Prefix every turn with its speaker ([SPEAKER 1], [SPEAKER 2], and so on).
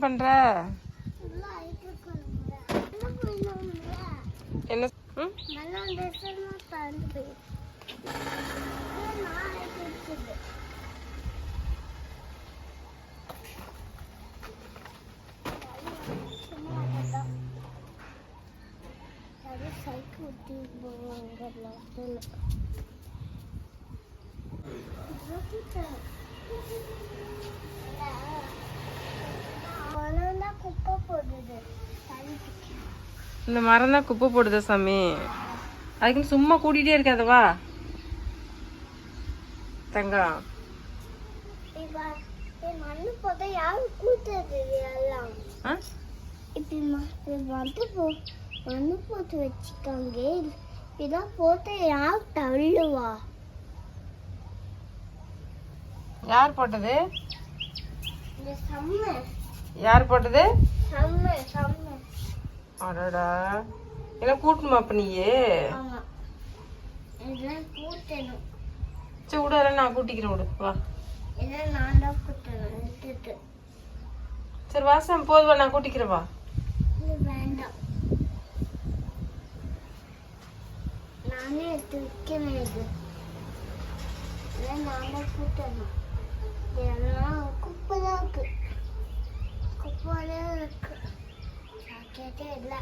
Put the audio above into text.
[SPEAKER 1] பண்ற என்ன? இந்த மரம் தான் குப்பை போடுதா சாமி? அதுக்குன்னு சும்மா கூட்டிகிட்டே இருக்காதவா தங்கம்.
[SPEAKER 2] மண்ணு போட்டு வச்சுக்காங்க. இதான் போட்டு யார் தள்ளுவா?
[SPEAKER 1] யார் போட்டது? யார் போட்டது? அடடா, என்ன கூட்டணுமா அப்ப நீயே? சரி விடு, அதெல்லாம் நான் கூட்டிக்கிறேன், விடு வா. சரி வாசம் போதுவா, நான் கூட்டிக்கிறேன் வா.
[SPEAKER 2] வேண்டாம், நானே எடுத்து வைக்கிறேன். இது நானே கூட்டணும். இதெல்லாம் குப்பைதான் இருக்கு, குப்பைதான் இருக்கு, சாக்கெட்டே இல்லை.